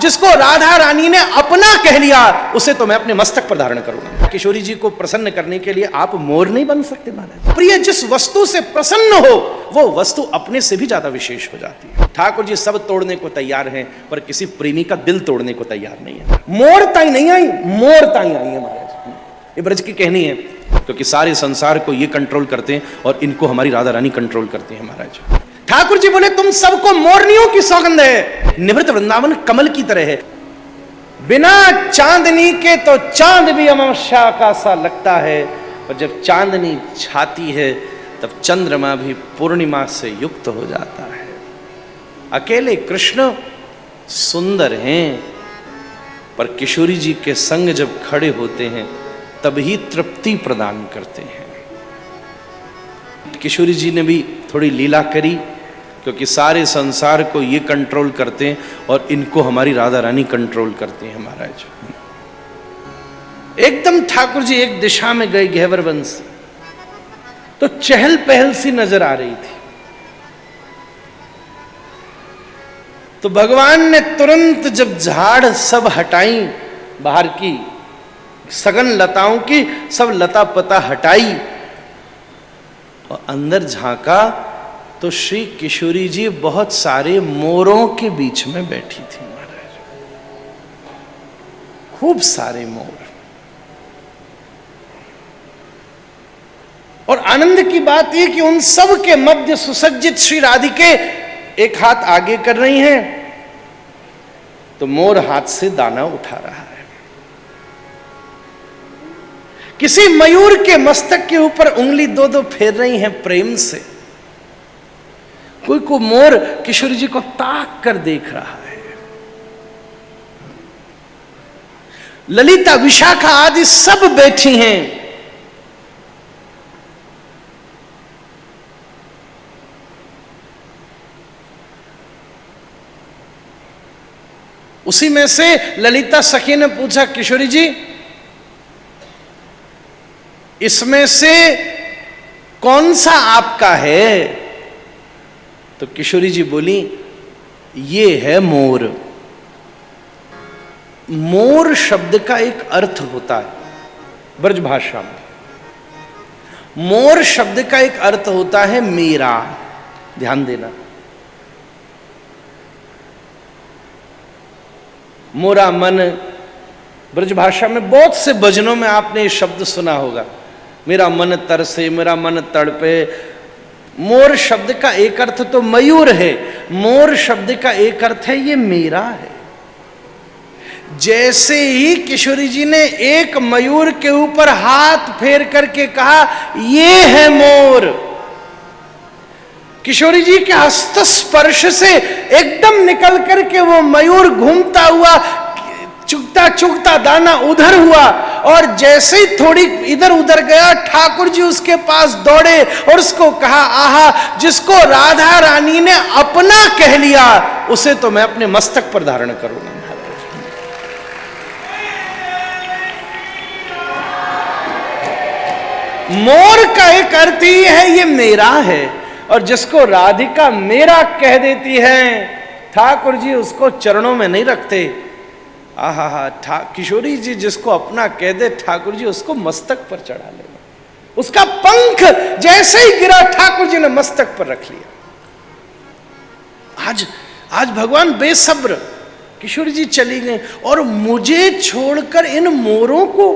जिसको राधा रानी ने अपना कह लिया उसे तो मैं अपने मस्तक पर धारण करूंगा। किशोरी जी को प्रसन्न करने के लिए आप मोर नहीं बन सकते महाराज। प्रिय जिस वस्तु से प्रसन्न हो वो वस्तु अपने से भी ज्यादा विशेष हो जाती है। ठाकुर जी सब तोड़ने को तैयार हैं पर किसी प्रेमी का दिल तोड़ने को तैयार नहीं है। मोर ताई नहीं आई, मोर ताई आई है महाराज। ये ब्रज की कहनी है, क्योंकि सारे संसार को ये कंट्रोल करते हैं और इनको हमारी राधा रानी कंट्रोल करती है महाराज। ठाकुर जी बोले तुम सबको मोरनियों की सौगंध है, निवृत्त वृंदावन कमल की तरह है। बिना चांदनी के तो चांद भी अमावस्या का सा लगता है, पर जब चांदनी छाती है तब चंद्रमा भी पूर्णिमा से युक्त हो जाता है। अकेले कृष्ण सुंदर हैं, पर किशोरी जी के संग जब खड़े होते हैं तभी तृप्ति प्रदान करते हैं। किशोरी जी ने भी थोड़ी लीला करी, क्योंकि सारे संसार को ये कंट्रोल करते हैं और इनको हमारी राधा रानी कंट्रोल करते हैं महाराज। एकदम ठाकुर जी एक दिशा में गए घेवर वन से, तो चहल पहल सी नजर आ रही थी। तो भगवान ने तुरंत जब झाड़ सब हटाई, बाहर की सघन लताओं की सब लता पता हटाई और अंदर झांका तो श्री किशोरी जी बहुत सारे मोरों के बीच में बैठी थी महाराज। खूब सारे मोर। और आनंद की बात यह कि उन सब के मध्य सुसज्जित श्री राधिके एक हाथ आगे कर रही हैं, तो मोर हाथ से दाना उठा रहा है। किसी मयूर के मस्तक के ऊपर उंगली दो दो फेर रही हैं प्रेम से। कोई को मोर किशोरी जी को ताक कर देख रहा है। ललिता विशाखा आदि सब बैठी हैं। उसी में से ललिता सखी ने पूछा, किशोरी जी इसमें से कौन सा आपका है? तो किशोरी जी बोली, ये है मोर। मोर शब्द का एक अर्थ होता है ब्रज भाषा में। मोर शब्द का एक अर्थ होता है मेरा। ध्यान देना, मोरा मन। ब्रज भाषा में बहुत से भजनों में आपने ये शब्द सुना होगा, मेरा मन तरसे, मेरा मन तड़पे। मोर शब्द का एक अर्थ तो मयूर है, मोर शब्द का एक अर्थ है ये मेरा है। जैसे ही किशोरी जी ने एक मयूर के ऊपर हाथ फेर करके कहा ये है मोर, किशोरी जी के हस्त स्पर्श से एकदम निकल करके वो मयूर घूमता हुआ चुगता चुगता दाना उधर हुआ, और जैसे ही थोड़ी इधर उधर गया ठाकुर जी उसके पास दौड़े और उसको कहा, आहा जिसको राधा रानी ने अपना कह लिया उसे तो मैं अपने मस्तक पर धारण करूंगा। मोर का एक अर्थ ही है ये मेरा है, और जिसको राधिका मेरा कह देती है ठाकुर जी उसको चरणों में नहीं रखते। आहा किशोरी जी जिसको अपना कह दे ठाकुर जी उसको मस्तक पर चढ़ा लेना। उसका पंख जैसे ही गिरा ठाकुर जी ने मस्तक पर रख लिया। आज भगवान बेसब्र, किशोरी जी चली गई और मुझे छोड़कर इन मोरों को।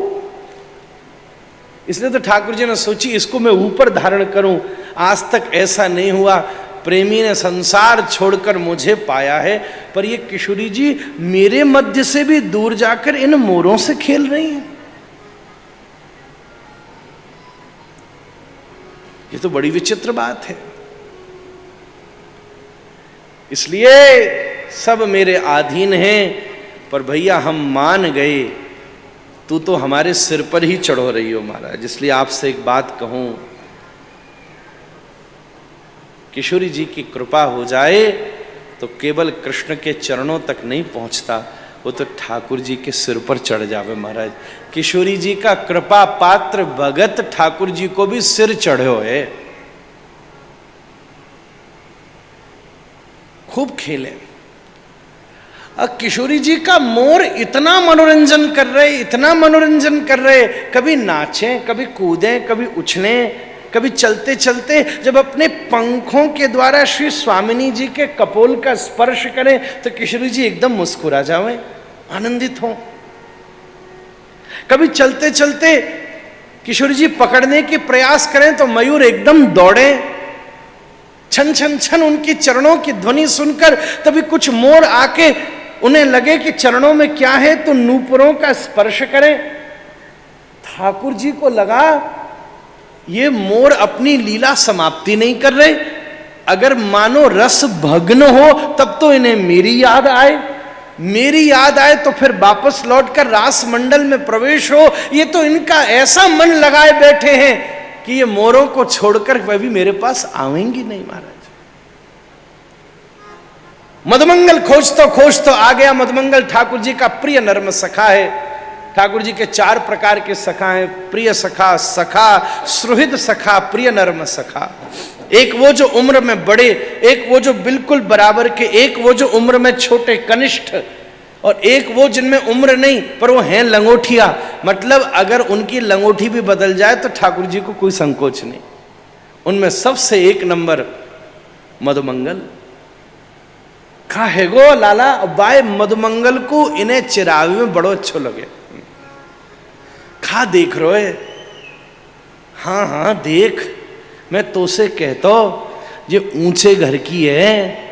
इसलिए तो ठाकुर जी ने सोची इसको मैं ऊपर धारण करूं। आज तक ऐसा नहीं हुआ, प्रेमी ने संसार छोड़कर मुझे पाया है, पर ये किशोरी जी मेरे मध्य से भी दूर जाकर इन मोरों से खेल रही हैं। ये तो बड़ी विचित्र बात है। इसलिए सब मेरे अधीन हैं, पर भैया हम मान गए, तू तो हमारे सिर पर ही चढ़ो रही हो महाराज। इसलिए आपसे एक बात कहूं, किशोरी जी की कृपा हो जाए तो केवल कृष्ण के चरणों तक नहीं पहुंचता, वो तो ठाकुर जी के सिर पर चढ़ जावे महाराज। किशोरी जी का कृपा पात्र भगत ठाकुर जी को भी सिर चढ़ो है। खूब खेले। अब किशोरी जी का मोर इतना मनोरंजन कर रहे, इतना मनोरंजन कर रहे, कभी नाचें, कभी कूदें, कभी उछलें, कभी चलते चलते जब अपने पंखों के द्वारा श्री स्वामिनी जी के कपोल का स्पर्श करें तो किशोरी जी एकदम मुस्कुरा जाएं, आनंदित हों। कभी चलते चलते किशोरी जी पकड़ने की प्रयास करें तो मयूर एकदम दौड़े, छन छन छन उनकी चरणों की ध्वनि सुनकर तभी कुछ मोर आके उन्हें लगे कि चरणों में क्या है तो नूपुरों का स्पर्श करें। ठाकुर जी को लगा ये मोर अपनी लीला समाप्ति नहीं कर रहे, अगर मानो रस भग्न हो तब तो इन्हें मेरी याद आए, मेरी याद आए तो फिर वापस लौटकर रास मंडल में प्रवेश हो। ये तो इनका ऐसा मन लगाए बैठे हैं कि ये मोरों को छोड़कर वह भी मेरे पास आवेंगी नहीं महाराज। मधुमंगल खोज तो आ गया। मधुमंगल ठाकुर जी का प्रिय नर्म सखा है। ठाकुर जी के 4 प्रकार के सखा हैं, प्रिय सखा, सखा, सुहृद सखा, प्रिय नर्म सखा। एक वो जो उम्र में बड़े, एक वो जो बिल्कुल बराबर के, एक वो जो उम्र में छोटे कनिष्ठ, और एक वो जिनमें उम्र नहीं पर वो हैं लंगोटिया। मतलब अगर उनकी लंगोटी भी बदल जाए तो ठाकुर जी को कोई संकोच नहीं। उनमें सबसे 1 नंबर मधुमंगल। कहा है गो लाला बाय मधुमंगल को इन्हें चिरावे में बड़ो अच्छो लगे। खा देख रो है। हाँ हाँ देख, मैं तो से कहता ये ऊंचे घर की है,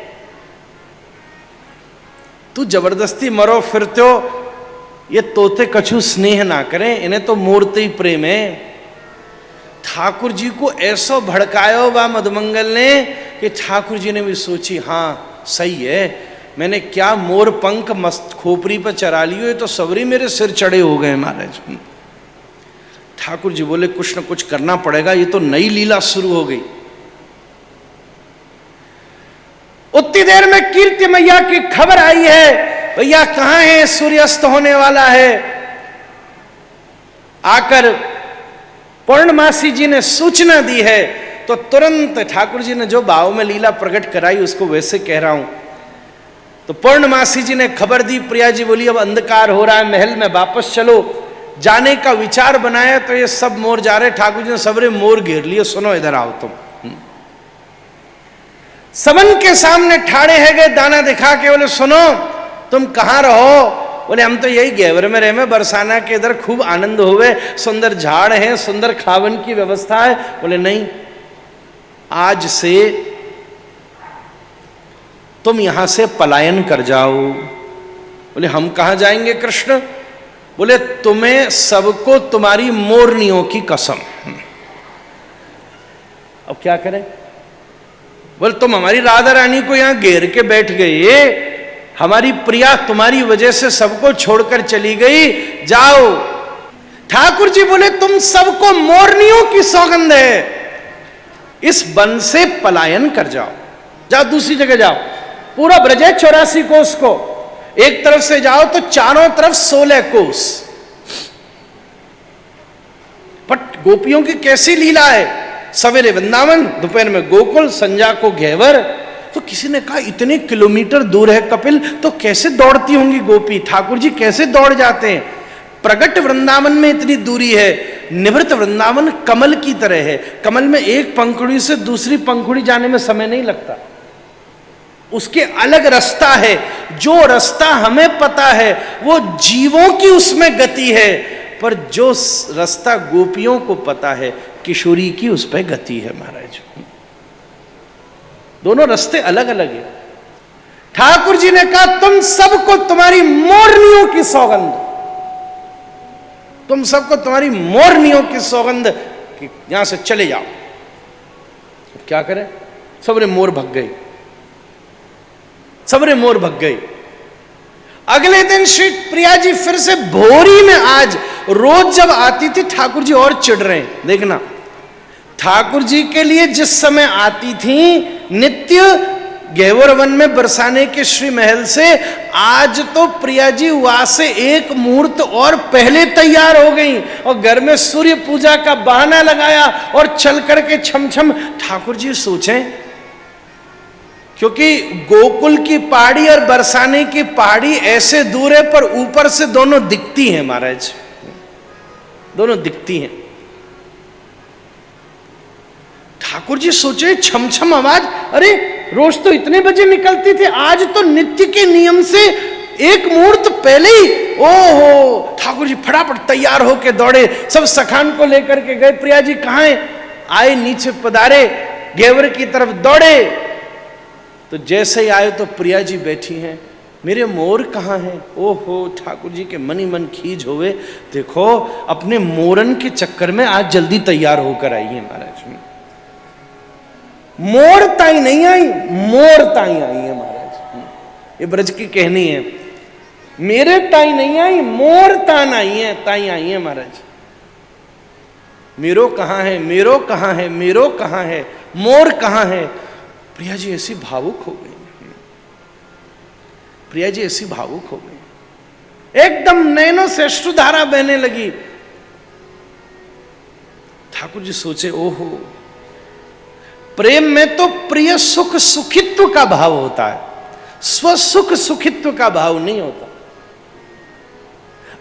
तू जबरदस्ती मरो फिरते हो, ये तोते कछु स्नेह ना करें, इन्हें तो मूर्ति ही प्रेम है। ठाकुर जी को ऐसा भड़कायो बा मधुमंगल ने कि ठाकुर जी ने भी सोची हाँ सही है, मैंने क्या मोर पंख मस्त खोपरी पर चरा लियो, ये तो सवरी मेरे सिर चढ़े हो गए महाराज। ठाकुर जी बोले कुछ न कुछ करना पड़ेगा, ये तो नई लीला शुरू हो गई। उतनी देर में कीर्ति मैया की खबर आई है, भैया कहां है, सूर्यास्त होने वाला है। आकर पूर्णमासी जी ने सूचना दी है तो तुरंत ठाकुर जी ने जो भाव में लीला प्रकट कराई उसको वैसे कह रहा हूं। तो पूर्णमासी जी ने खबर दी, प्रिया जी बोली अब अंधकार हो रहा है, महल में वापस चलो। जाने का विचार बनाया तो ये सब मोर जा रहे। ठाकुर जी ने सबरे मोर घेर लिए, सुनो इधर आओ तुम। सबन के सामने ठाड़े है गए, दाना दिखा के बोले सुनो तुम कहां रहो। बोले हम तो यही घेवर में रहे में, बरसाना के इधर खूब आनंद होवे, सुंदर झाड़ है, सुंदर खावन की व्यवस्था है। बोले नहीं, आज से तुम यहां से पलायन कर जाओ। बोले हम कहां जाएंगे कृष्ण। बोले तुम्हें सबको तुम्हारी मोरनियों की कसम। अब क्या करें। बोले तुम हमारी राधा रानी को यहां घेर के बैठ गए, हमारी प्रिया तुम्हारी वजह से सबको छोड़कर चली गई, जाओ। ठाकुर जी बोले तुम सबको मोरनियों की सौगंध है, इस वन से पलायन कर जाओ, जाओ दूसरी जगह जाओ। पूरा ब्रज है 84 कोस को, एक तरफ से जाओ तो चारों तरफ 16 कोस। बट गोपियों की कैसी लीला है, सवेरे वृंदावन, दोपहर में गोकुल, संध्या को घेवर। तो किसी ने कहा इतने किलोमीटर दूर है कपिल, तो कैसे दौड़ती होंगी गोपी, ठाकुर जी कैसे दौड़ जाते हैं। प्रगट वृंदावन में इतनी दूरी है, निवृत्त वृंदावन कमल की तरह है। कमल में एक पंखुड़ी से दूसरी पंखुड़ी जाने में समय नहीं लगता, उसके अलग रास्ता है। जो रास्ता हमें पता है वो जीवों की उसमें गति है, पर जो रास्ता गोपियों को पता है किशोरी की उस पर गति है महाराज। दोनों रास्ते अलग अलग है। ठाकुर जी ने कहा तुम सबको तुम्हारी मोरनियों की सौगंध, तुम सबको तुम्हारी मोरनियों की सौगंध कि यहां से चले जाओ। क्या करें, सबरे मोर भग गए, सबरे मोर भग गए। अगले दिन श्री प्रिया जी फिर से भोरी में, आज रोज जब आती थी ठाकुर जी और चिढ़ रहे हैं। देखना ठाकुर जी के लिए जिस समय आती थी नित्य घेवर वन में बरसाने के श्री महल से, आज तो प्रिया जी वहां से एक मुहूर्त और पहले तैयार हो गई और घर में सूर्य पूजा का बहाना लगाया और चल करके छम छम। ठाकुर जी सोचें क्योंकि गोकुल की पहाड़ी और बरसाने की पहाड़ी ऐसे दूर है, पर ऊपर से दोनों दिखती हैं महाराज, दोनों दिखती हैं। ठाकुर जी सोचे छमछम आवाज, अरे रोज तो इतने बजे निकलती थी, आज तो नित्य के नियम से एक मुहूर्त पहले ही। ओहो, ठाकुर जी फटाफट तैयार होके दौड़े, सब सखान को लेकर के गए। प्रिया जी कहाँ हैं? आए, नीचे पधारे, घेवर की तरफ दौड़े। तो जैसे ही आए तो प्रिया जी बैठी हैं। मेरे मोर कहाँ हैं? ओहो, ठाकुर जी के मन ही मन खींच होवे, देखो अपने मोरन के चक्कर में आज जल्दी तैयार होकर आई है महाराज। मोर ताई नहीं आई, मोर ताई आई है महाराज। ये ब्रज की कहनी है, मेरे ताई नहीं आई, मोर तान आई है, ताई आई है महाराज। मेरो कहाँ है, मेरो कहाँ है, मेरो कहाँ है, मोर कहाँ है। प्रिया जी ऐसी भावुक हो गई, प्रिया जी ऐसी भावुक हो गई, एकदम नैनों से अश्रुधारा बहने लगी। ठाकुर जी सोचे, ओहो, प्रेम में तो प्रिय सुख सुखित्व का भाव होता है, स्वसुख सुखित्व का भाव नहीं होता।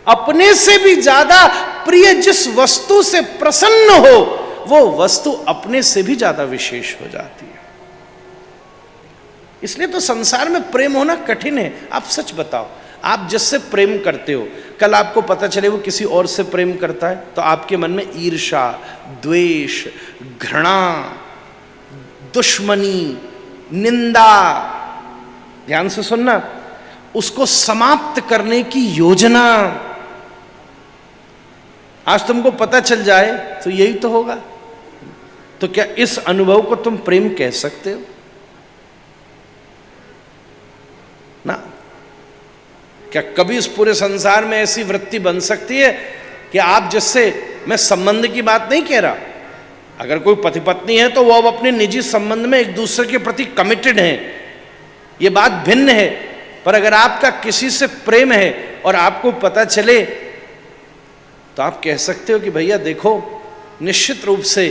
अपने से भी ज्यादा प्रिय जिस वस्तु से प्रसन्न हो, वो वस्तु अपने से भी ज्यादा विशेष हो जाती है। इसलिए तो संसार में प्रेम होना कठिन है। आप सच बताओ, आप जिससे प्रेम करते हो, कल आपको पता चले वो किसी और से प्रेम करता है, तो आपके मन में ईर्ष्या, द्वेष, घृणा, दुश्मनी, निंदा, ध्यान से सुनना, उसको समाप्त करने की योजना। आज तुमको पता चल जाए तो यही तो होगा। तो क्या इस अनुभव को तुम प्रेम कह सकते हो? ना। क्या कभी इस पूरे संसार में ऐसी वृत्ति बन सकती है कि आप जिससे, मैं संबंध की बात नहीं कह रहा, अगर कोई पति पत्नी है तो वो अब अपने निजी संबंध में एक दूसरे के प्रति कमिटेड हैं, ये बात भिन्न है। पर अगर आपका किसी से प्रेम है और आपको पता चले, तो आप कह सकते हो कि भैया देखो, निश्चित रूप से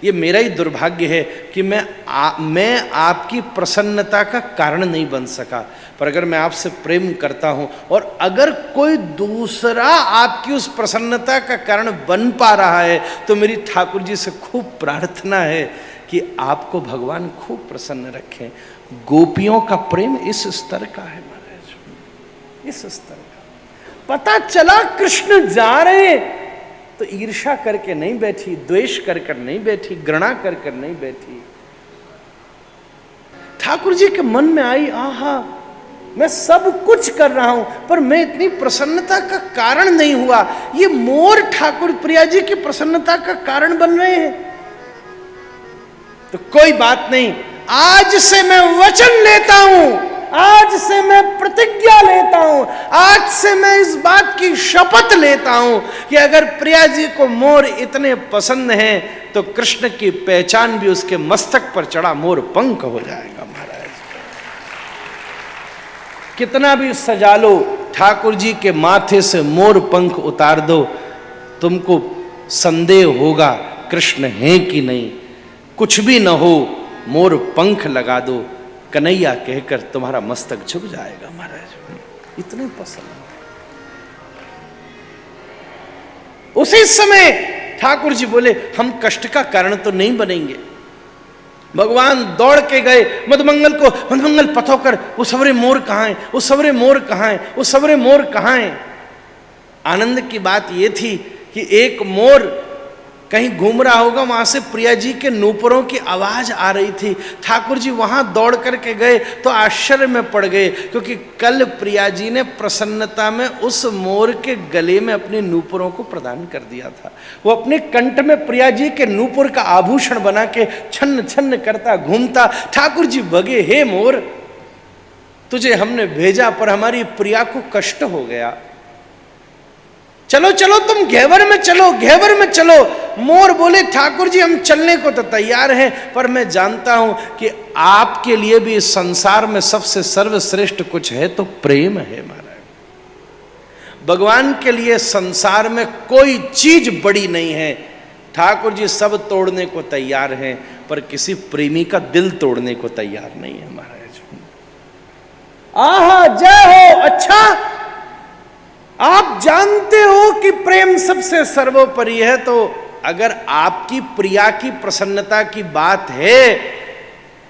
ये मेरा ही दुर्भाग्य है कि मैं आपकी प्रसन्नता का कारण नहीं बन सका, पर अगर मैं आपसे प्रेम करता हूं और अगर कोई दूसरा आपकी उस प्रसन्नता का कारण बन पा रहा है, तो मेरी ठाकुर जी से खूब प्रार्थना है कि आपको भगवान खूब प्रसन्न रखें। गोपियों का प्रेम इस स्तर का है महाराज, इस स्तर का। पता चला कृष्ण जा रहे तो ईर्ष्या करके नहीं बैठी, द्वेष कर कर नहीं बैठी, घृणा कर कर नहीं बैठी। ठाकुर जी के मन में आई, आहा, मैं सब कुछ कर रहा हूं पर मैं इतनी प्रसन्नता का कारण नहीं हुआ। ये मोर ठाकुर प्रिया जी की प्रसन्नता का कारण बन रहे हैं। तो कोई बात नहीं, आज से मैं वचन लेता हूं, आज से मैं प्रतिज्ञा लेता हूं, आज से मैं इस बात की शपथ लेता हूं कि अगर प्रिया जी को मोर इतने पसंद हैं तो कृष्ण की पहचान भी उसके मस्तक पर चढ़ा मोर पंख हो जाएगा महाराज। कितना भी सजा लो, ठाकुर जी के माथे से मोर पंख उतार दो, तुमको संदेह होगा कृष्ण है कि नहीं। कुछ भी न हो, मोर पंख लगा दो, कन्हैया कहकर तुम्हारा मस्तक झुक जाएगा महाराज। इतने पसंद। उसी समय ठाकुर जी बोले, हम कष्ट का कारण तो नहीं बनेंगे। भगवान दौड़ के गए मधुमंगल को, मधुमंगल पथो कर, वो सवरे मोर कहाँ हैं, वो सवरे मोर कहाँ हैं, वो सवरे मोर कहाँ हैं। आनंद की बात ये थी कि एक मोर कहीं घूम रहा होगा, वहां से प्रिया जी के नूपुरों की आवाज आ रही थी। ठाकुर जी वहां दौड़ करके गए तो आश्चर्य में पड़ गए, क्योंकि कल प्रिया जी ने प्रसन्नता में उस मोर के गले में अपने नूपुरों को प्रदान कर दिया था। वो अपने कंठ में प्रिया जी के नूपुर का आभूषण बना के छन्न छन्न करता घूमता। ठाकुर जी भगे, हे मोर, तुझे हमने भेजा पर हमारी प्रिया को कष्ट हो गया। चलो चलो तुम घेवर में चलो, घेवर में चलो। मोर बोले, ठाकुर जी हम चलने को तो तैयार हैं, पर मैं जानता हूं कि आपके लिए भी इस संसार में सबसे सर्वश्रेष्ठ कुछ है तो प्रेम है महाराज। भगवान के लिए संसार में कोई चीज बड़ी नहीं है। ठाकुर जी सब तोड़ने को तैयार हैं, पर किसी प्रेमी का दिल तोड़ने को तैयार नहीं है महाराज। आहा जय हो। अच्छा, आप जानते हो कि प्रेम सबसे सर्वोपरि है, तो अगर आपकी प्रिया की प्रसन्नता की बात है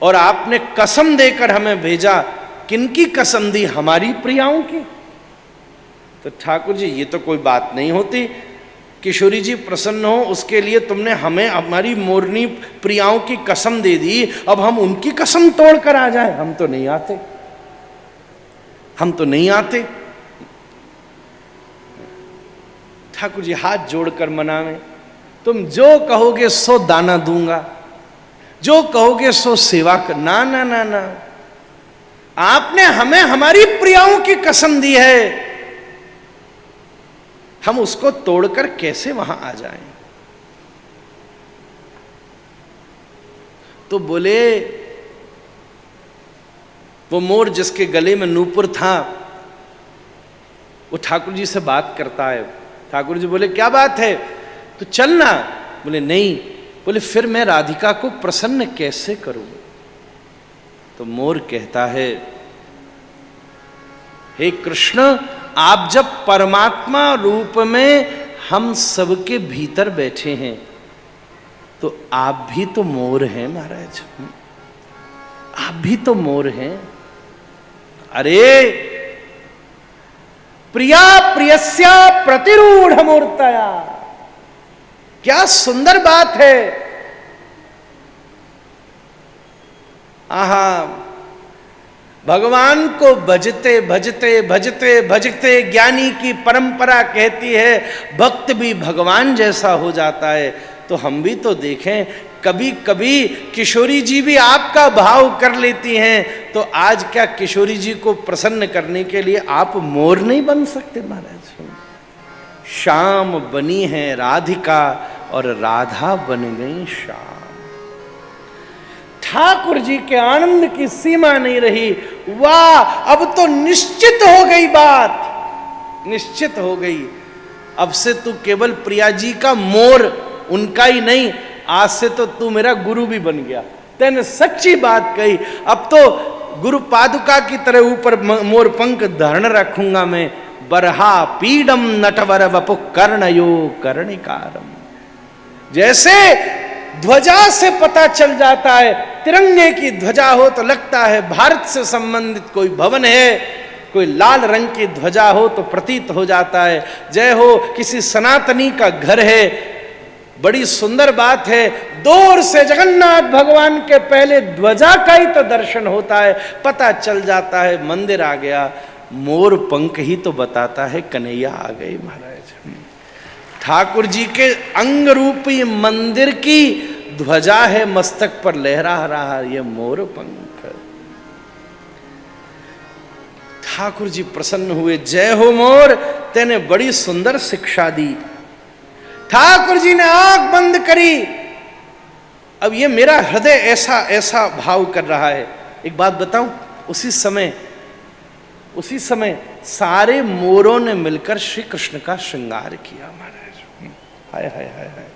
और आपने कसम देकर हमें भेजा, किनकी कसम दी? हमारी प्रियाओं की। तो ठाकुर जी ये तो कोई बात नहीं होती, किशोरी जी प्रसन्न हो उसके लिए तुमने हमें हमारी मोरनी प्रियाओं की कसम दे दी, अब हम उनकी कसम तोड़कर आ जाए? हम तो नहीं आते, हम तो नहीं आते। ठाकुर जी हाथ जोड़कर मनावे, तुम जो कहोगे सो दाना दूंगा, जो कहोगे सो सेवा कर। ना ना ना ना, आपने हमें हमारी प्रियाओं की कसम दी है, हम उसको तोड़कर कैसे वहां आ जाएं? तो बोले वो मोर जिसके गले में नूपुर था, वो ठाकुर जी से बात करता है। ठाकुर जी बोले क्या बात है, तो चलना। बोले नहीं। बोले फिर मैं राधिका को प्रसन्न कैसे करूं? तो मोर कहता है, हे कृष्ण, आप जब परमात्मा रूप में हम सबके भीतर बैठे हैं, तो आप भी तो मोर हैं महाराज, आप भी तो मोर हैं। अरे प्रिया प्रियस्या प्रतिरूढ़ मूर्तया, क्या सुंदर बात है। आहा, भगवान को भजते भजते भजते भजते ज्ञानी की परंपरा कहती है भक्त भी भगवान जैसा हो जाता है। तो हम भी तो देखें, कभी कभी किशोरी जी भी आपका भाव कर लेती हैं, तो आज क्या किशोरी जी को प्रसन्न करने के लिए आप मोर नहीं बन सकते महाराज? शाम बनी है राधिका और राधा बन गई शाम। ठाकुर जी के आनंद की सीमा नहीं रही। वाह, अब तो निश्चित हो गई बात, निश्चित हो गई। अब से तू केवल प्रिया जी का मोर, उनका ही नहीं, आज से तो तू मेरा गुरु भी बन गया। तेने सच्ची बात कही। अब तो गुरु पादुका की तरह ऊपर मोर पंख धारण रखूंगा मैं। बरहा पीडम नटवर वपु कर्णयो कर्णिकारम। जैसे ध्वजा से पता चल जाता है, तिरंगे की ध्वजा हो तो लगता है भारत से संबंधित कोई भवन है, कोई लाल रंग की ध्वजा हो तो प्रतीत हो जाता है जय हो किसी सनातनी का घर है। बड़ी सुंदर बात है। दूर से जगन्नाथ भगवान के पहले ध्वजा का ही तो दर्शन होता है, पता चल जाता है मंदिर आ गया। मोर पंख ही तो बताता है कन्हैया आ गए महाराज। ठाकुर जी के अंग रूपी मंदिर की ध्वजा है मस्तक पर लहरा रहा ये मोर पंख। ठाकुर जी प्रसन्न हुए, जय हो मोर, तेने बड़ी सुंदर शिक्षा दी। ठाकुर जी ने आंख बंद करी। अब ये मेरा हृदय ऐसा ऐसा भाव कर रहा है। एक बात बताऊं, उसी समय सारे मोरों ने मिलकर श्री कृष्ण का श्रृंगार किया महाराज। हाय हाय हाय हाय।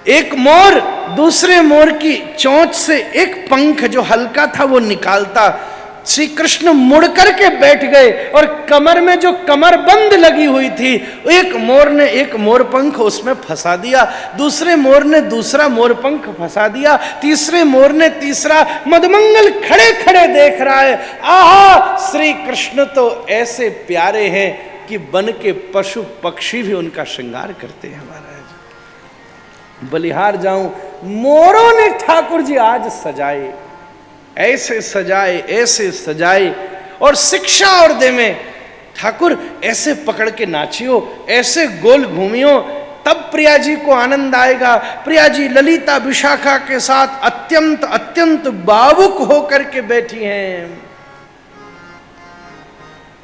एक मोर दूसरे मोर की चोंच से एक पंख जो हल्का था वो निकालता। श्री कृष्ण मुड़ करके बैठ गए और कमर में जो कमरबंद लगी हुई थी, एक मोर ने एक मोर पंख उसमें फंसा दिया, दूसरे मोर ने दूसरा मोर पंख फंसा दिया, तीसरे मोर ने तीसरा। मदमंगल खड़े खड़े देख रहा है। आहा, श्री कृष्ण तो ऐसे प्यारे हैं कि बन के पशु पक्षी भी उनका श्रृंगार करते हैं महाराज। बलिहार जाऊं, मोरों ने ठाकुर जी आज सजाए, ऐसे सजाए ऐसे सजाए। और शिक्षा और दे में ठाकुर ऐसे पकड़ के नाचियो, ऐसे गोल घूमियो, तब प्रिया जी को आनंद आएगा। प्रिया जी ललिता विशाखा के साथ अत्यंत अत्यंत भावुक होकर के बैठी हैं।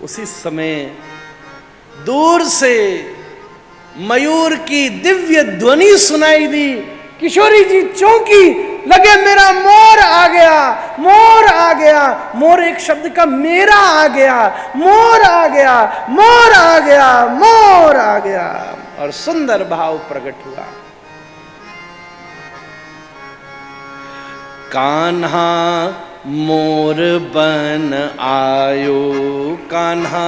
उसी समय दूर से मयूर की दिव्य ध्वनि सुनाई दी। किशोरी जी चौंकी, लगे मेरा मोर आ गया, मोर आ गया। मोर एक शब्द का मेरा आ गया, मोर आ गया, मोर आ गया, मोर आ गया। और सुंदर भाव प्रकट हुआ। कान्हा मोर बन आयो कान्हा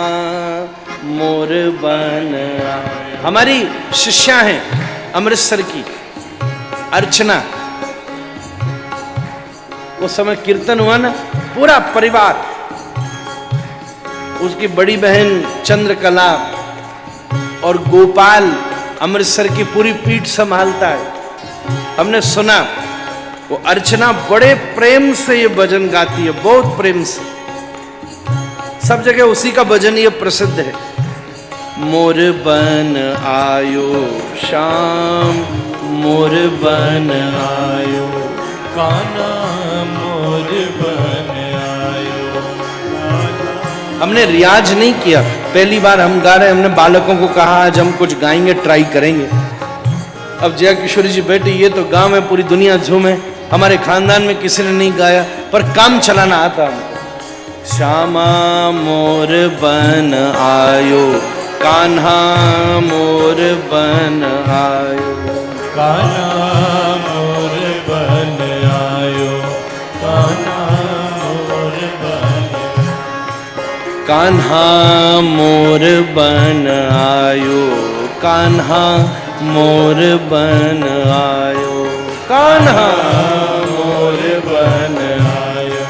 मोर बन आयो। हमारी शिष्या हैं अमृतसर की अर्चना, उस समय कीर्तन हुआ ना, पूरा परिवार, उसकी बड़ी बहन चंद्रकला और गोपाल अमृतसर की पूरी पीठ संभालता है। हमने सुना वो अर्चना बड़े प्रेम से ये भजन गाती है, बहुत प्रेम से, सब जगह उसी का भजन ये प्रसिद्ध है। मोर बन आयो श्याम मोर बन आयो कान्हा मोर बन आयो। हमने रियाज नहीं किया, पहली बार हम गा रहे हैं। हमने बालकों को कहा आज हम कुछ गाएंगे, ट्राई करेंगे। अब जया किशोरी जी बैठे, ये तो गांव है, पूरी दुनिया झूमे, हमारे खानदान में किसी ने नहीं गाया, पर काम चलाना आता हमको। श्यामा मोर बन आयो कान्हा मोर बन आयो कान्हा मोर बन आयो कान्हा मोर बन। कान्हा मोर बन आयो कान्हा मोर बन आयो कान्हा मोर बन आयो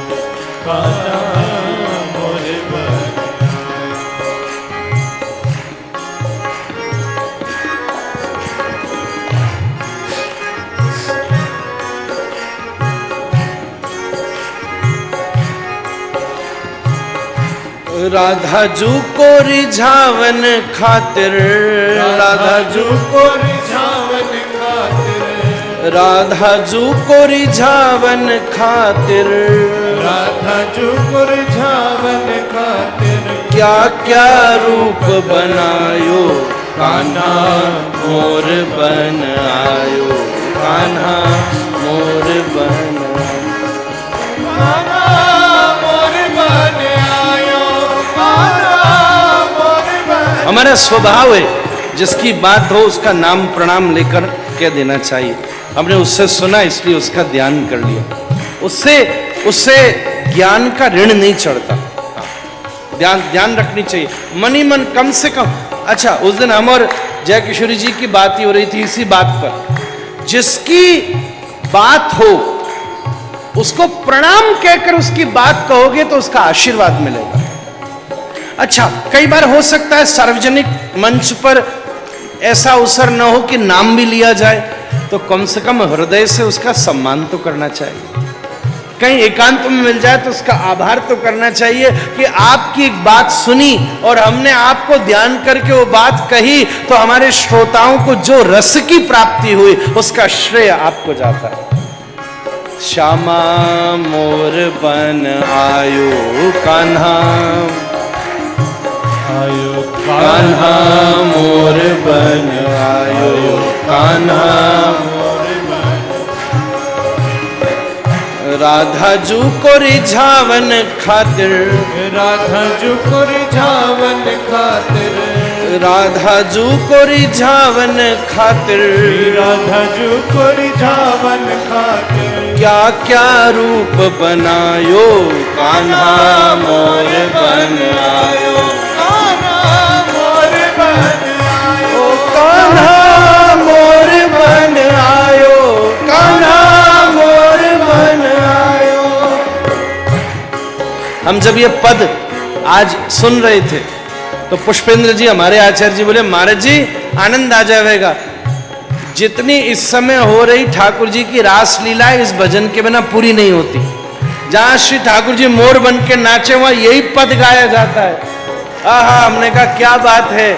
कान्हा मोर बन। राधा जू को रिझावन खातिर राधा जू को रिझावन खातिर राधा जू को रिझावन खातिर राधा जू को रिझावन खातिर क्या क्या रूप बनायो कान्हा मोर बन आयो कान्हा मोर बन कान्हा मोर बन आयो कान्हा मोर बन। हमारा स्वभाव है जिसकी बात हो उसका नाम प्रणाम लेकर कह देना चाहिए। हमने उससे सुना इसलिए उसका ध्यान कर लिया, उससे ज्ञान का ऋण नहीं चढ़ता। ध्यान रखनी चाहिए मन ही मन, कम से कम। अच्छा, उस दिन हम और जय किशोरी जी की बात ही हो रही थी इसी बात पर, जिसकी बात हो उसको प्रणाम कहकर उसकी बात कहोगे तो उसका आशीर्वाद मिलेगा। अच्छा, कई बार हो सकता है सार्वजनिक मंच पर ऐसा अवसर न हो कि नाम भी लिया जाए, तो कम से कम हृदय से उसका सम्मान तो करना चाहिए। कहीं एकांत में मिल जाए तो उसका आभार तो करना चाहिए कि आपकी एक बात सुनी और हमने आपको ध्यान करके वो बात कही, तो हमारे श्रोताओं को जो रस की प्राप्ति हुई उसका श्रेय आपको जाता है। श्यामा मोर बन आयो कान्हा आयो कान्हा मोर बन आयो कान्हा मोर बन। राधा जू को रिझावन खातिर राधा जू को रिझावन खातिर राधा जू को रिझावन खातिर राधा जू को रिझावन खातिर क्या क्या रूप बनायो कान्हा मोर बन आयो कान्हा मोर बन आयो कान्हा मोर बन आयो कान्हा मोर बन आयो। हम जब ये पद आज सुन रहे थे तो पुष्पेंद्र जी हमारे आचार्य जी बोले, महाराज जी आनंद आ जाएगा, जितनी इस समय हो रही ठाकुर जी की रास लीला इस भजन के बिना पूरी नहीं होती। जहां श्री ठाकुर जी मोर बन के नाचे वहां यही पद गाया जाता है। आहा, हमने कहा क्या बात है,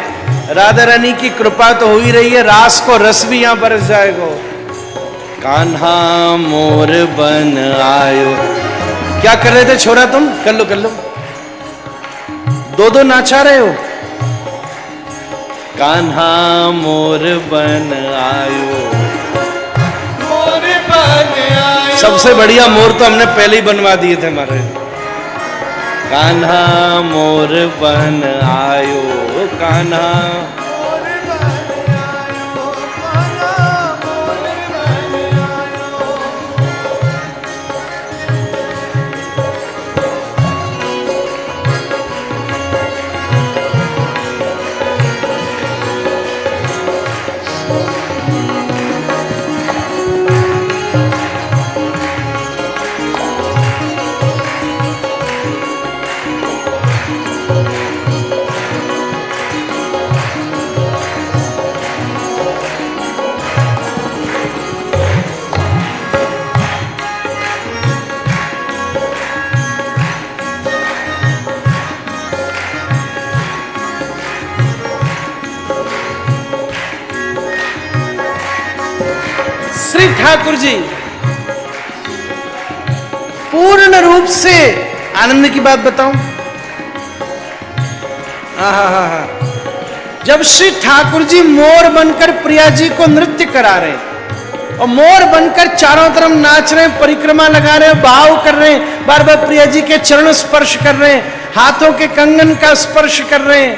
राधा रानी की कृपा तो हो ही रही है, रास को रस भी यहां बरस जाएगा। कान्हा मोर बन आयो। क्या कर रहे थे छोरा तुम? कर लो दो नाचा रहे हो। कान्हा मोर बन आयो मोर बन आयो। सबसे बढ़िया मोर तो हमने पहले ही बनवा दिए थे हमारे। कान्हा मोर बन आयो कान्हा मोर बन आयो कान्हा मोर बन आयो। श्री ठाकुर जी पूर्ण रूप से आनंद की बात बताऊं, जब श्री ठाकुर जी मोर बनकर प्रिया जी को नृत्य करा रहे हैं और मोर बनकर चारों तरफ नाच रहे हैं, परिक्रमा लगा रहे हैं, भाव कर रहे हैं, बार बार प्रिया जी के चरण स्पर्श कर रहे हैं, हाथों के कंगन का स्पर्श कर रहे हैं,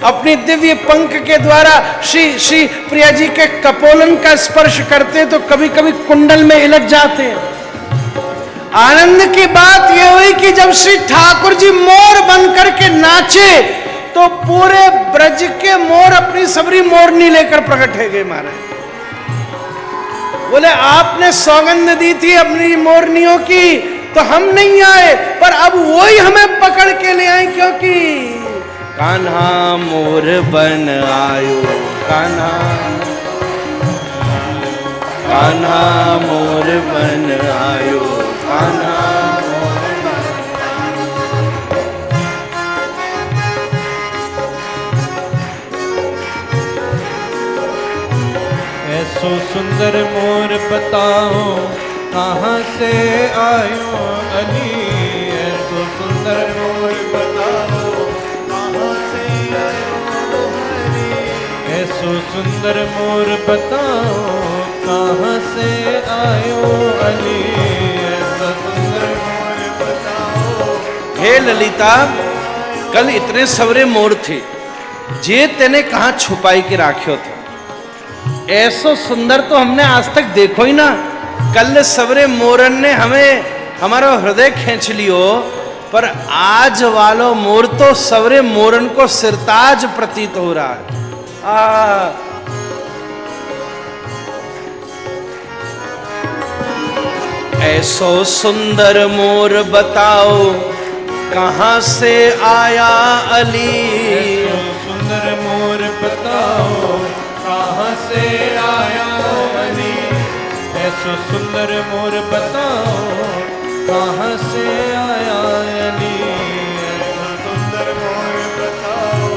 अपनी दिव्य पंख के द्वारा श्री प्रिया जी के कपोलन का स्पर्श करते हैं तो कभी कभी कुंडल में इलझ जाते हैं। आनंद की बात यह हुई कि जब श्री ठाकुर जी मोर बनकर के नाचे तो पूरे ब्रज के मोर अपनी सबरी मोरनी लेकर प्रकट हो गए महाराज। बोले आपने सौगंध दी थी अपनी मोरनियों की तो हम नहीं आए, पर अब वही हमें पकड़ के ले आए, क्योंकि कान्हा मोर बन आयो, कान्हा कान्हा मोर बन आयो, कान्हा ऐसो सुंदर मोर बताओ कहाँ से आयो अली, ऐसो सुंदर मोर बताओ कहाँ से आयो हरी, ऐसो सुंदर मोर बताओ कहाँ से आयो अली, ऐसा सुंदर मोर बताओ। हे ललिता, कल इतने सवरे मोर थे, जे तेने कहाँ छुपाई के राख्यो था, ऐसो सुंदर तो हमने आज तक देखो ही ना। कल सवरे मोरन ने हमें हमारा हृदय खींच लियो, पर आज वालो मोर तो सवरे मोरन को सिरताज प्रतीत हो रहा है। ऐसो सुंदर मोर बताओ कहाँ से आया अली, ऐसो सुंदर मोर बताओ कहाँ से आया अली, ऐसो सुंदर मोर बताओ कहाँ से आया अली, ऐसो सुंदर मोर बताओ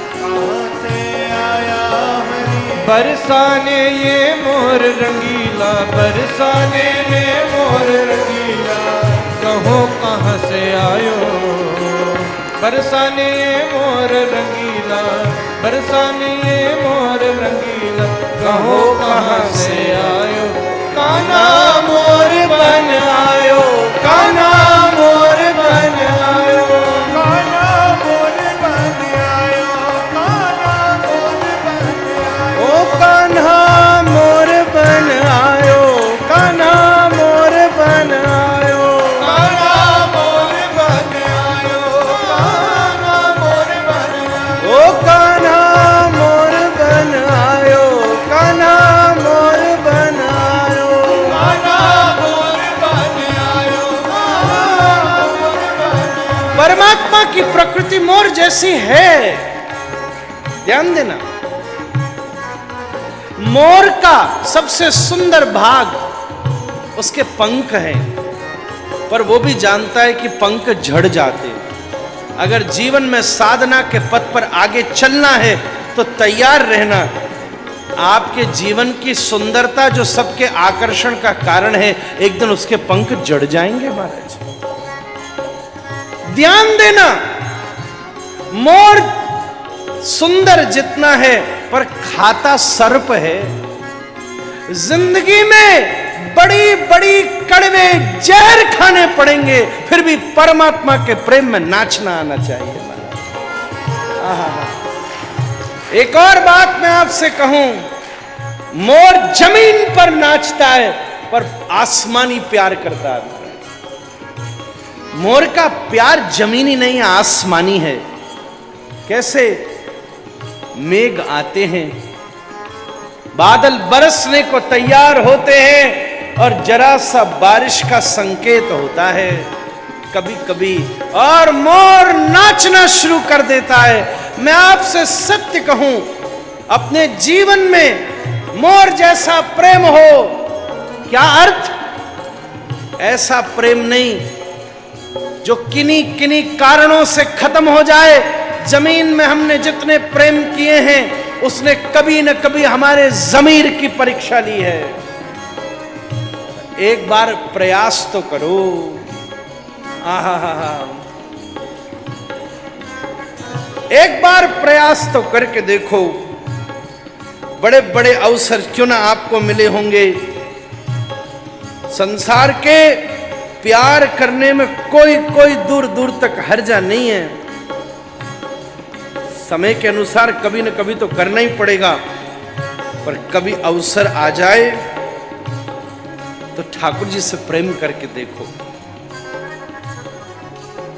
कहाँ से आया अली। बरसाने ये मोर रंगीला, बरसाने ये मोर रंगीला, कहो कहाँ से आयो, बरसाने ये मोर रंगीला, बरसाने ये मोर रंगीला, कहो कहाँ से आयो, कान्हा मोर बन आयो, कान्हा मोर बन आयो, कान्हा मोर बन आयो, कान्हा मोर बन आयो, ओ कान्हा मोर बन आयो, कान्हा मोर बन आयो, कान्हा मोर बन आयो, कान्हा मोर बन आयो, ओ कान्हा मोर बन आयो, कान्हा मोर बन आयो। कान्हा मोर बन आयो, कान्हा मोर बन आयो। परमात्मा की प्रकृति मोर जैसी है, ध्यान देना। मोर का सबसे सुंदर भाग उसके पंख हैं, पर वो भी जानता है कि पंख झड़ जाते हैं। अगर जीवन में साधना के पथ पर आगे चलना है तो तैयार रहना। आपके जीवन की सुंदरता जो सबके आकर्षण का कारण है, एक दिन उसके पंख जड़ जाएंगे महाराज। ध्यान देना, मोर सुंदर जितना है पर खाता सर्प है। जिंदगी में बड़ी बड़ी कड़वे जहर खाने पड़ेंगे, फिर भी परमात्मा के प्रेम में नाचना आना चाहिए। एक और बात मैं आपसे कहूं, मोर जमीन पर नाचता है पर आसमानी प्यार करता है। मोर का प्यार जमीनी नहीं आसमानी है। कैसे? मेघ आते हैं, बादल बरसने को तैयार होते हैं और जरा सा बारिश का संकेत होता है कभी कभी, और मोर नाचना शुरू कर देता है। मैं आपसे सत्य कहूं, अपने जीवन में मोर जैसा प्रेम हो, क्या अर्थ? ऐसा प्रेम नहीं जो किन्हीं किन्हीं कारणों से खत्म हो जाए। जमीन में हमने जितने प्रेम किए हैं उसने कभी न कभी हमारे जमीर की परीक्षा ली है। एक बार प्रयास तो करो। आहा, एक बार प्रयास तो करके देखो। बड़े बड़े अवसर क्यों ना आपको मिले होंगे, संसार के प्यार करने में कोई दूर दूर तक हर्जा नहीं है। समय के अनुसार कभी न कभी तो करना ही पड़ेगा, पर कभी अवसर आ जाए तो ठाकुर जी से प्रेम करके देखो।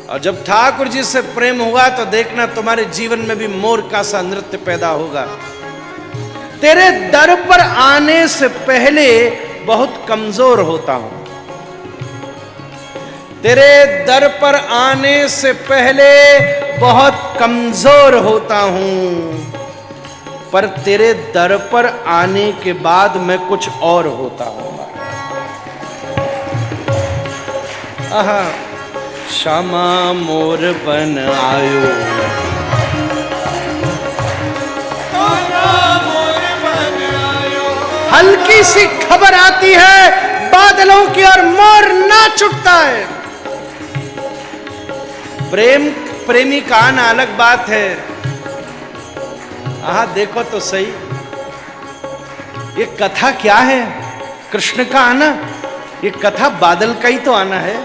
और जब ठाकुर जी से प्रेम हुआ तो देखना तुम्हारे जीवन में भी मोर का सा नृत्य पैदा होगा। तेरे दर पर आने से पहले बहुत कमजोर होता हूं, तेरे दर पर आने से पहले बहुत कमजोर होता हूं, पर तेरे दर पर आने के बाद मैं कुछ और होता हूं। आहा, श्यामा मोर बन आयो, हल्की सी खबर आती है बादलों की और मोर नाच उठता है। प्रेमी का आना अलग बात है। आहा, देखो तो सही, ये कथा क्या है? कृष्ण का आना, ये कथा बादल का ही तो आना है।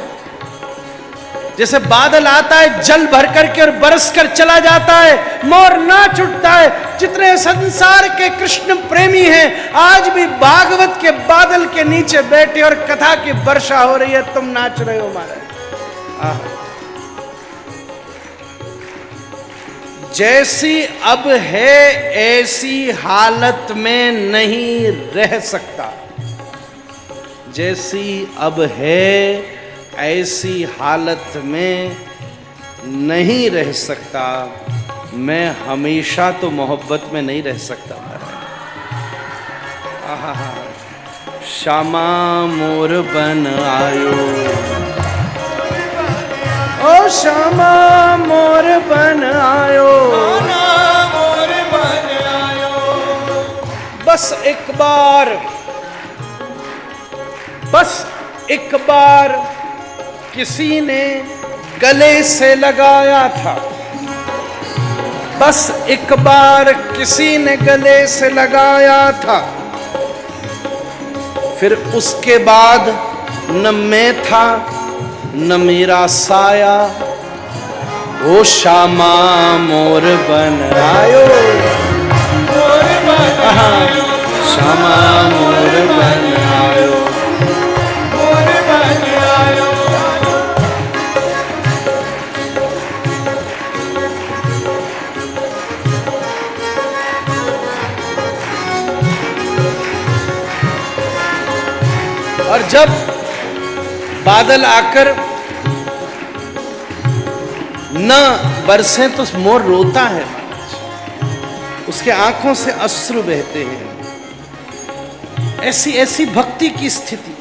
जैसे बादल आता है जल भर करके और बरस कर चला जाता है, मोर नाच उठता है। जितने संसार के कृष्ण प्रेमी हैं आज भी भागवत के बादल के नीचे बैठे और कथा की वर्षा हो रही है, तुम नाच रहे हो महाराज। जैसी अब है ऐसी हालत में नहीं रह सकता, जैसी अब है ऐसी हालत में नहीं रह सकता, मैं हमेशा तो मोहब्बत में नहीं रह सकता। आहा, श्यामा मोर बन आयो, ओ श्यामा मोर बन आयो, मोर बन आयो। बस एक बार, बस एक बार किसी ने गले से लगाया था, बस एक बार किसी ने गले से लगाया था, फिर उसके बाद न मैं था न मेरा साया, ओ श्यामा मोर बन आयो, मोर बन आयो, श्यामा मोर बन आयो, मोर बन आयो। और जब बादल आकर न बरसे तो मोर रोता है, उसके आंखों से अश्रु बहते हैं। ऐसी ऐसी भक्ति की स्थिति,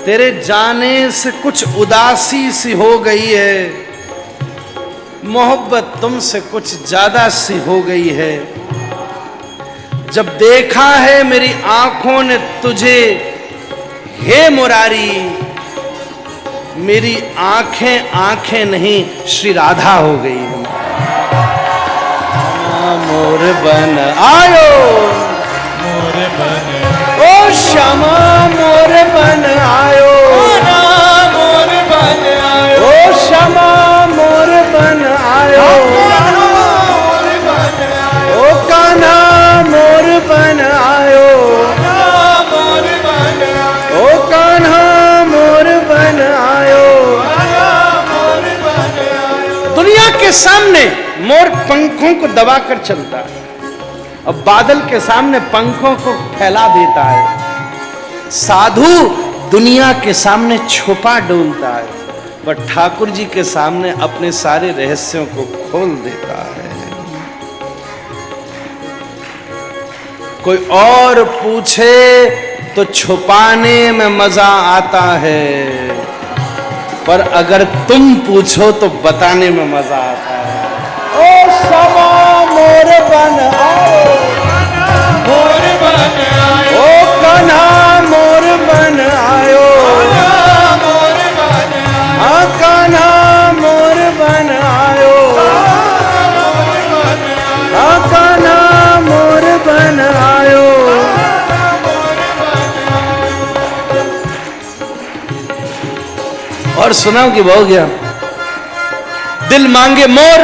तेरे जाने से कुछ उदासी सी हो गई है, मोहब्बत तुमसे कुछ ज्यादा सी हो गई है। जब देखा है मेरी आंखों ने तुझे हे मुरारी, मेरी आंखें आंखें नहीं श्री राधा हो गई है। मोर बन आयो, मोर बन ओ श्यामा मोर बन आयो, मोर बन आयो, ओ श्यामा मोर बन आयो, मोर बन आयो, ओ कान्हा मोर बन आयो, मोर बन आयो, ओ कान्हा मोर बन आयो। मोर बन आयो। दुनिया के सामने मोर पंखों को दबाकर चलता है और बादल के सामने पंखों को फैला देता है। साधु दुनिया के सामने छुपा डोलता है, पर ठाकुर जी के सामने अपने सारे रहस्यों को खोल देता है। कोई और पूछे तो छुपाने में मजा आता है, पर अगर तुम पूछो तो बताने में मजा आता है। ओ श्यामा मोर बन आओ, मोर बन आयो, ओ कान्हा मोर बन आयो, हाँ कान्हा मोर बन आयो, हाँ कान्हा मोर बन आयो। और सुनाओ कि हो गया। दिल मांगे मोर,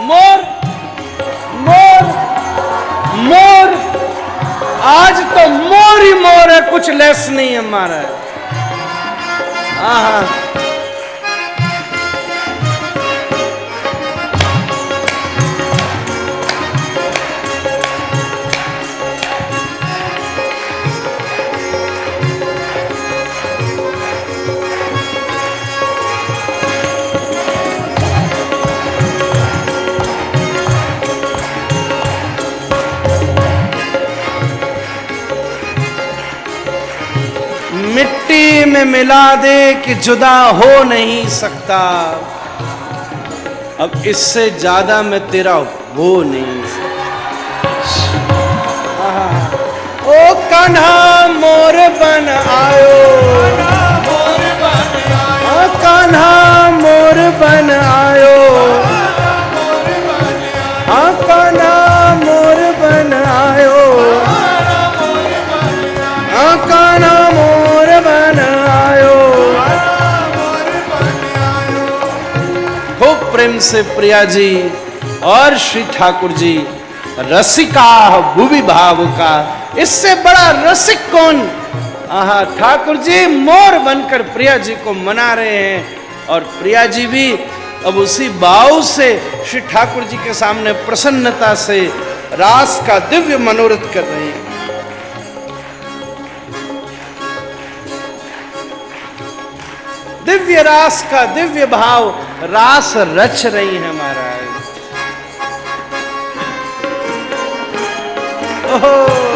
मोर मोर मोर, आज तो मोर ही मोर है, कुछ लेस नहीं है हमारा। आहा, मिट्टी में मिला दे कि जुदा हो नहीं सकता, अब इससे ज्यादा मैं तेरा हो नहीं सकता। ओ कान्हा मोर बन आयो, हाँ कान्हा मोर बन आयो, हाँ कान्हा मोर बन आयो, हाँ कान्हा मोर बन आयो। खूब प्रेम से प्रिया जी और श्री ठाकुर जी रसिका भूवि भाव का, इससे बड़ा रसिक कौन। आहा, ठाकुर जी मोर बनकर प्रिया जी को मना रहे हैं और प्रिया जी भी अब उसी भाव से श्री ठाकुर जी के सामने प्रसन्नता से रास का दिव्य मनोरथ कर रहे हैं। दिव्य रास का दिव्य भाव रास रच रही है महाराज। ओहो